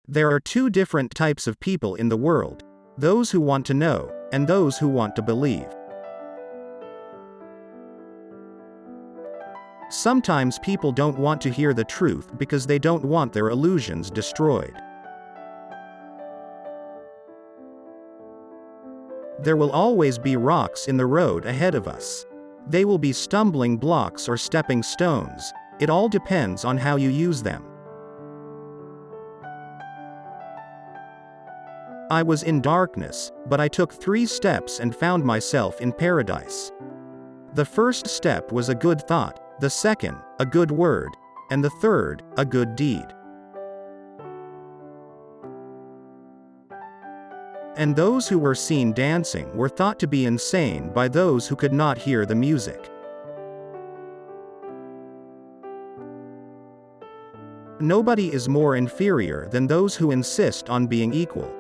There are two different types of people in the world: those who want to know, and those who want to believe. Sometimes people don't want to hear the truth because they don't want their illusions destroyed. There will always be rocks in the road ahead of us. They will be stumbling blocks or stepping stones. It all depends on how you use them. I was in darkness, but I took 3 steps and found myself in paradise. The first step was a good thought, the second, a good word, and the third, a good deed. And those who were seen dancing were thought to be insane by those who could not hear the music. Nobody is more inferior than those who insist on being equal.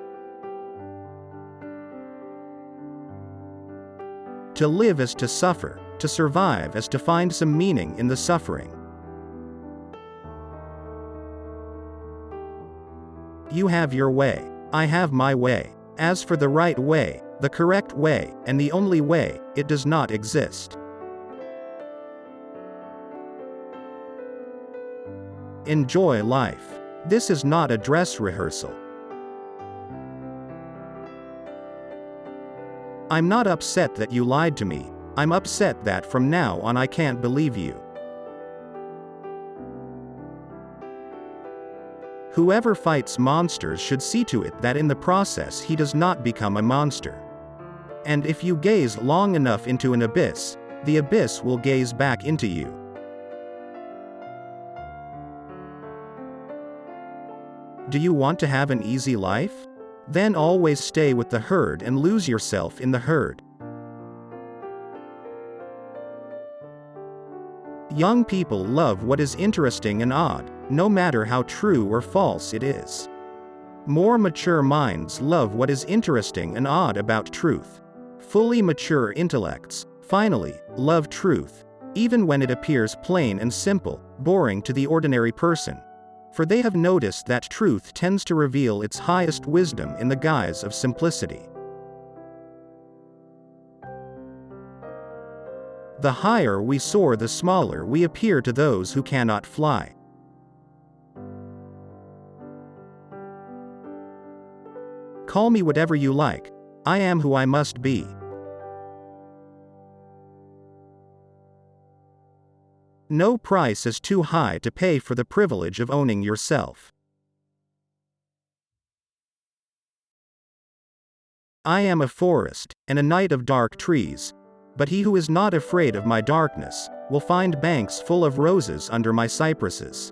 To live is to suffer, to survive is to find some meaning in the suffering. You have your way, I have my way. As for the right way, the correct way, and the only way, it does not exist. Enjoy life. This is not a dress rehearsal. I'm not upset that you lied to me. I'm upset that from now on I can't believe you. Whoever fights monsters should see to it that in the process he does not become a monster. And if you gaze long enough into an abyss, the abyss will gaze back into you. Do you want to have an easy life? Then always stay with the herd and lose yourself in the herd. Young people love what is interesting and odd, no matter how true or false it is. More mature minds love what is interesting and odd about truth. Fully mature intellects, finally, love truth, even when it appears plain and simple, boring to the ordinary person. For they have noticed that truth tends to reveal its highest wisdom in the guise of simplicity. The higher we soar, the smaller we appear to those who cannot fly. Call me whatever you like. I am who I must be. No price is too high to pay for the privilege of owning yourself. I am a forest, and a night of dark trees, but he who is not afraid of my darkness, will find banks full of roses under my cypresses.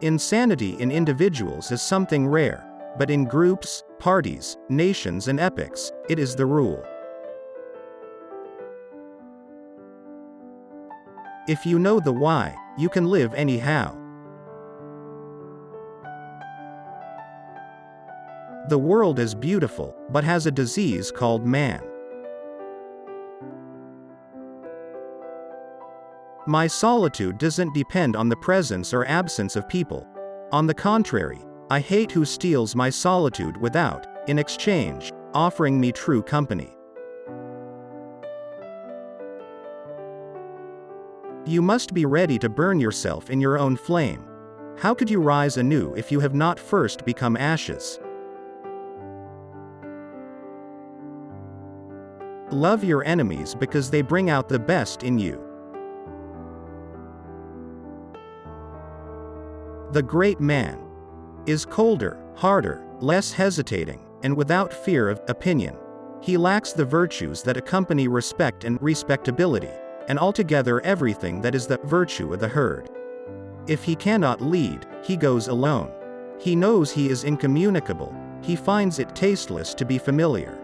Insanity in individuals is something rare, but in groups, parties, nations and epochs, it is the rule. If you know the why, you can live anyhow. The world is beautiful, but has a disease called man. My solitude doesn't depend on the presence or absence of people. On the contrary, I hate who steals my solitude without, in exchange, offering me true company. You must be ready to burn yourself in your own flame. How could you rise anew if you have not first become ashes? Love your enemies because they bring out the best in you. The great man is colder, harder, less hesitating, and without fear of opinion. He lacks the virtues that accompany respect and respectability, and altogether everything that is the virtue of the herd. If he cannot lead, he goes alone. He knows he is incommunicable. He finds it tasteless to be familiar.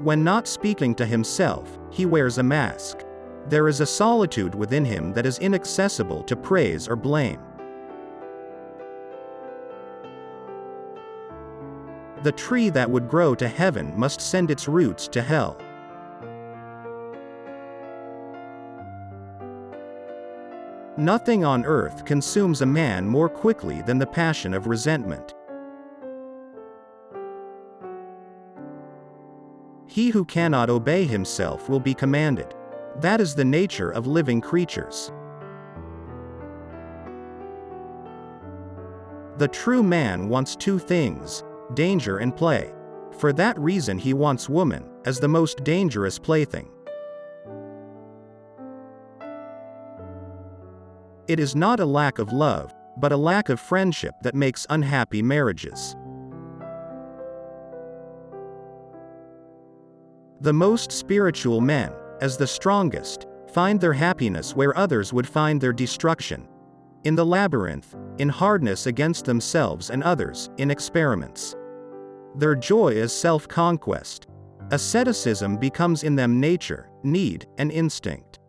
When not speaking to himself, he wears a mask. There is a solitude within him that is inaccessible to praise or blame. The tree that would grow to heaven must send its roots to hell. Nothing on earth consumes a man more quickly than the passion of resentment. He who cannot obey himself will be commanded. That is the nature of living creatures. The true man wants two things, danger and play. For that reason he wants woman, as the most dangerous plaything. It is not a lack of love, but a lack of friendship that makes unhappy marriages. The most spiritual men, as the strongest, find their happiness where others would find their destruction. In the labyrinth, in hardness against themselves and others, in experiments. Their joy is self-conquest. Asceticism becomes in them nature, need, and instinct.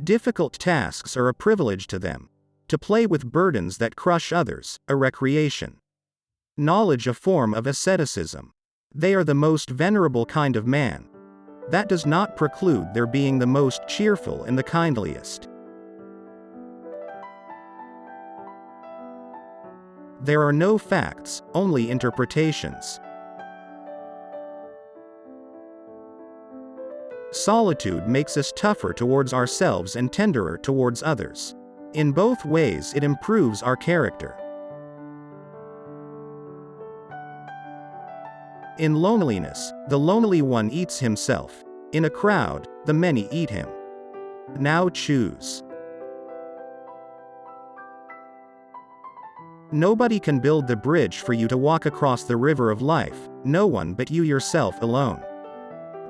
Difficult tasks are a privilege to them. To play with burdens that crush others, a recreation. Knowledge a form of asceticism. They are the most venerable kind of man. That does not preclude their being the most cheerful and the kindliest. There are no facts, only interpretations. Solitude makes us tougher towards ourselves and tenderer towards others. In both ways it improves our character. In loneliness, the lonely one eats himself. In a crowd, the many eat him. Now choose. Nobody can build the bridge for you to walk across the river of life, no one but you yourself alone.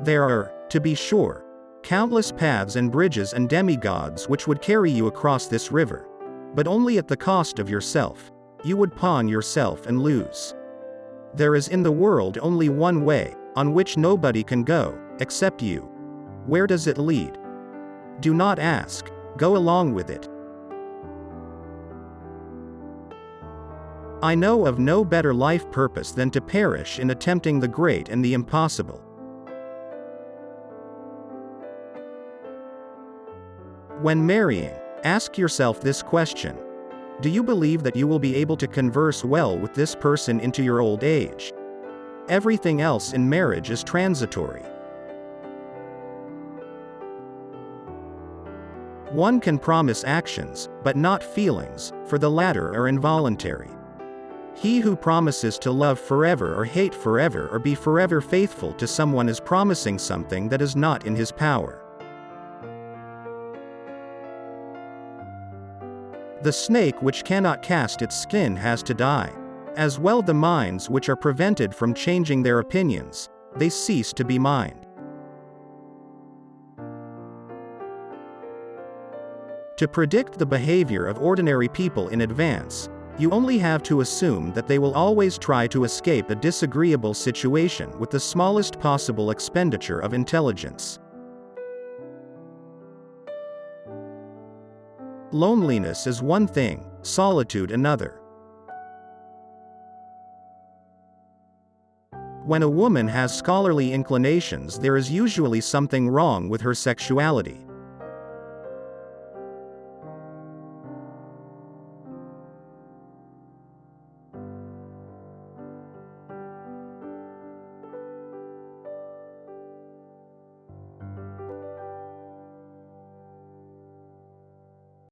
There are, to be sure, countless paths and bridges and demigods which would carry you across this river. But only at the cost of yourself. You would pawn yourself and lose. There is in the world only one way, on which nobody can go, except you. Where does it lead? Do not ask, go along with it. I know of no better life purpose than to perish in attempting the great and the impossible. When marrying, ask yourself this question. Do you believe that you will be able to converse well with this person into your old age? Everything else in marriage is transitory. One can promise actions, but not feelings, for the latter are involuntary. He who promises to love forever or hate forever or be forever faithful to someone is promising something that is not in his power. The snake which cannot cast its skin has to die. As well the minds which are prevented from changing their opinions, they cease to be mind. To predict the behavior of ordinary people in advance, you only have to assume that they will always try to escape a disagreeable situation with the smallest possible expenditure of intelligence. Loneliness is one thing, solitude another. When a woman has scholarly inclinations, there is usually something wrong with her sexuality.